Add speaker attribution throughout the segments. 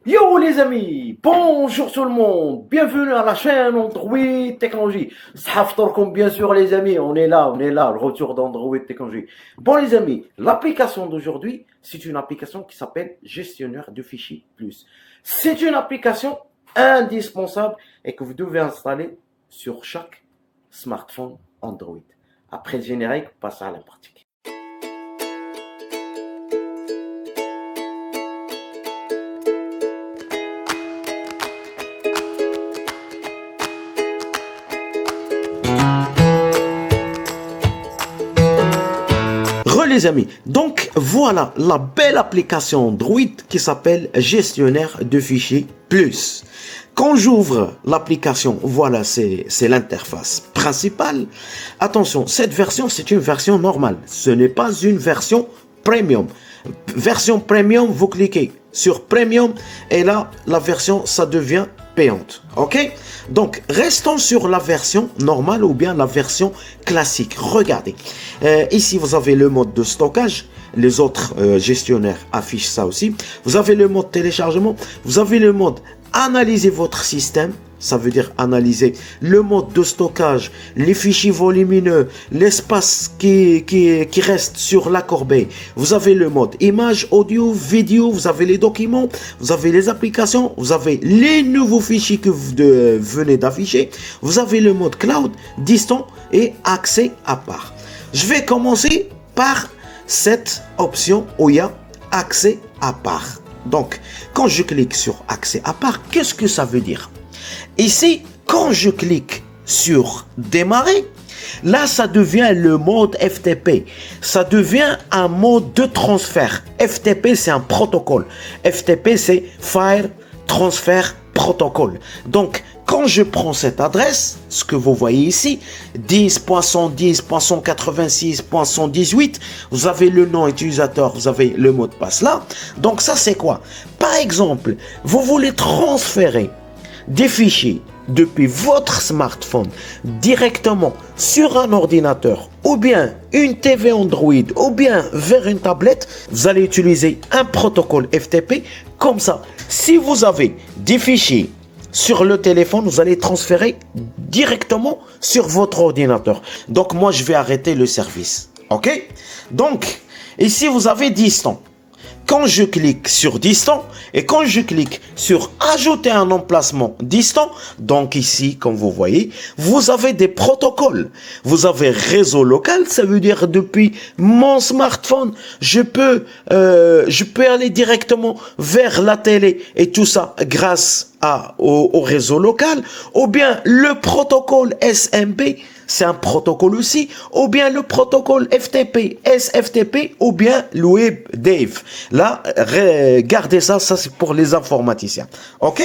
Speaker 1: Yo les amis, bonjour tout le monde, bienvenue à la chaîne Android Technologie. Saftorkom bien sûr les amis, on est là, le retour d'Android Technologie. Bon les amis, l'application d'aujourd'hui, c'est une application qui s'appelle Gestionnaire de fichiers plus. C'est une application indispensable et que vous devez installer sur chaque smartphone Android. Après le générique, on passe à la pratique. Les amis, donc voilà la belle application Android qui s'appelle Gestionnaire de fichiers plus. Quand j'ouvre l'application, voilà, c'est l'interface principale. Attention, cette version, c'est une version normale. Ce n'est pas une version premium. Version premium, vous cliquez sur premium et là, la version, ça devient payante. Ok? Donc, restons sur la version normale ou bien la version classique. Regardez. Ici, vous avez le mode de stockage. Les autres gestionnaires affichent ça aussi. Vous avez le mode téléchargement. Vous avez le mode analyser votre système. Ça veut dire analyser le mode de stockage, les fichiers volumineux, l'espace qui reste sur la corbeille. Vous avez le mode image, audio, vidéo, vous avez les documents, vous avez les applications, vous avez les nouveaux fichiers que vous venez d'afficher. Vous avez le mode cloud, distant et accès à part. Je vais commencer par cette option où il y a accès à part. Donc, quand je clique sur accès à part, qu'est-ce que ça veut dire? Ici, quand je clique sur démarrer, là, ça devient le mode FTP. Ça devient un mode de transfert. FTP, c'est un protocole. FTP, c'est File Transfer Protocol. Donc, quand je prends cette adresse, ce que vous voyez ici, 10.110.186.118, vous avez le nom utilisateur, vous avez le mot de passe là. Donc, ça, c'est quoi? Par exemple, vous voulez transférer des fichiers depuis votre smartphone directement sur un ordinateur ou bien une TV Android ou bien vers une tablette, vous allez utiliser un protocole FTP comme ça. Si vous avez des fichiers sur le téléphone, vous allez transférer directement sur votre ordinateur. Donc moi, je vais arrêter le service. OK? Donc, ici, vous avez distant. Quand je clique sur distant et quand je clique sur ajouter un emplacement distant, donc ici, comme vous voyez, vous avez des protocoles. Vous avez réseau local, ça veut dire depuis mon smartphone, je peux aller directement vers la télé et tout ça grâce au réseau local, ou bien le protocole SMB, c'est un protocole aussi, ou bien le protocole FTP, SFTP, ou bien le WebDAV. Là, regardez ça, ça c'est pour les informaticiens. OK?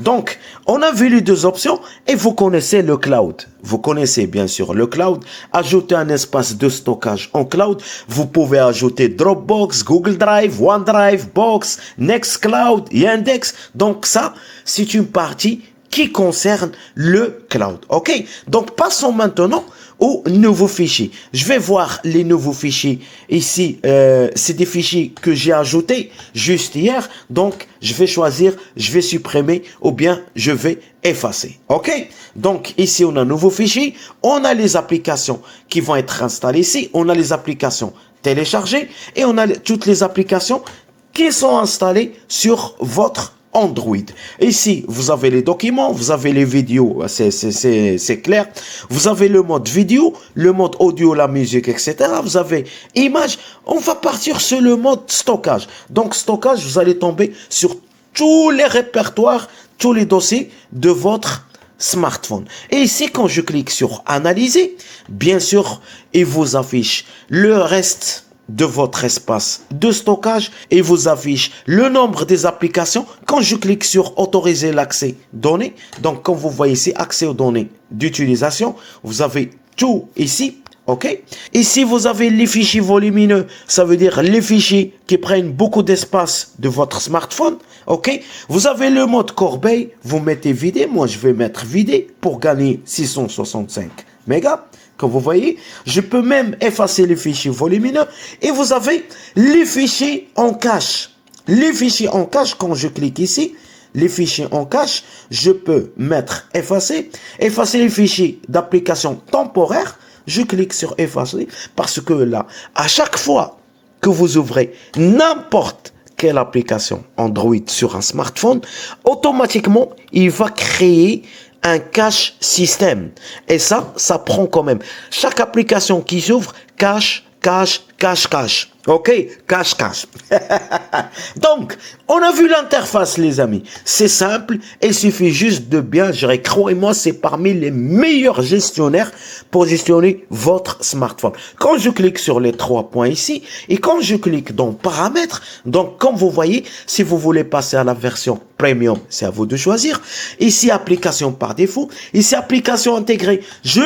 Speaker 1: Donc, on a vu les deux options et vous connaissez le cloud. Vous connaissez bien sûr le cloud. Ajouter un espace de stockage en cloud. Vous pouvez ajouter Dropbox, Google Drive, OneDrive, Box, Nextcloud, Yandex. Donc ça, c'est une partie qui concerne le cloud. OK? Donc, passons maintenant aux nouveaux fichiers. Je vais voir les nouveaux fichiers. Ici, c'est des fichiers que j'ai ajoutés juste hier. Donc, je vais choisir, je vais supprimer ou bien je vais effacer. OK? Donc, ici, on a un nouveau fichier. On a les applications qui vont être installées ici. On a les applications téléchargées et on a toutes les applications qui sont installées sur votre Android. Ici, vous avez les documents, vous avez les vidéos, c'est clair. Vous avez le mode vidéo, le mode audio, la musique, etc. Vous avez images. On va partir sur le mode stockage. Donc, stockage, vous allez tomber sur tous les répertoires, tous les dossiers de votre smartphone. Et ici, quand je clique sur analyser, bien sûr, il vous affiche le reste de votre espace de stockage et vous affiche le nombre des applications. Quand je clique sur autoriser l'accès données, donc comme vous voyez ici, accès aux données d'utilisation, vous avez tout ici. OK? Ici, vous avez les fichiers volumineux. Ça veut dire les fichiers qui prennent beaucoup d'espace de votre smartphone. OK? Vous avez le mode corbeille. Vous mettez vidé. Moi, je vais mettre vidé pour gagner 665 mégas. Comme vous voyez, je peux même effacer les fichiers volumineux. Et vous avez les fichiers en cache. Les fichiers en cache, quand je clique ici, les fichiers en cache, je peux mettre effacer, effacer les fichiers d'application temporaire. Je clique sur effacer parce que là, à chaque fois que vous ouvrez n'importe quelle application Android sur un smartphone, automatiquement, il va créer un cache système. Et ça prend quand même. Chaque application qui s'ouvre, cache. Ok, cache. Donc, on a vu l'interface, les amis. C'est simple, il suffit juste de bien gérer. Croyez-moi, c'est parmi les meilleurs gestionnaires pour gestionner votre smartphone. Quand je clique sur les 3 points ici, et quand je clique dans paramètres, donc comme vous voyez, si vous voulez passer à la version premium, c'est à vous de choisir. Ici, application par défaut. Ici, application intégrée. Je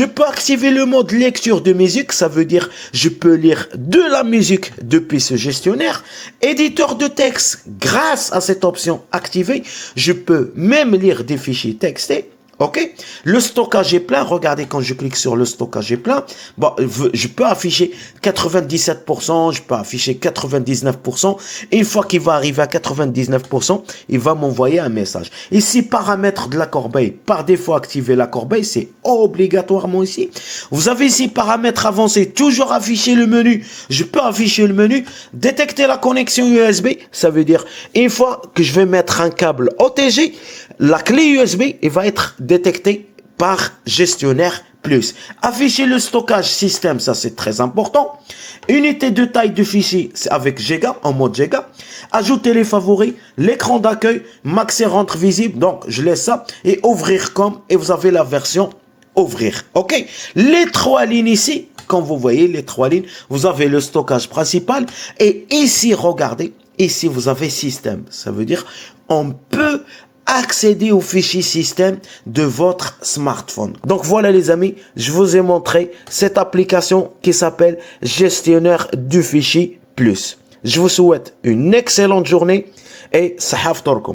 Speaker 1: peux activer le mode lecture de musique, ça veut dire je peux lire de la musique depuis ce gestionnaire. Éditeur de texte, grâce à cette option activée, je peux même lire des fichiers textés. Ok, le stockage est plein. Regardez, quand je clique sur le stockage est plein, bon, je peux afficher 97%, je peux afficher 99%. Une fois qu'il va arriver à 99%, il va m'envoyer un message. Ici, paramètres de la corbeille. Par défaut, activer la corbeille, c'est obligatoirement ici. Vous avez ici paramètres avancés, toujours afficher le menu. Je peux afficher le menu, détecter la connexion USB. Ça veut dire, une fois que je vais mettre un câble OTG, la clé USB, il va être détecté par gestionnaire plus. Afficher le stockage système, ça c'est très important. Unité de taille de fichier, c'est avec Giga, en mode Giga. Ajouter les favoris, l'écran d'accueil, max et rentre visible. Donc je laisse ça et ouvrir comme, et vous avez la version ouvrir. Ok, les 3 lignes ici, quand vous voyez les 3 lignes, vous avez le stockage principal. Et ici, regardez, ici vous avez système. Ça veut dire on peut accéder au fichier système de votre smartphone. Donc voilà les amis, je vous ai montré cette application qui s'appelle gestionnaire du fichier plus. Je vous souhaite une excellente journée et sahaf torkom.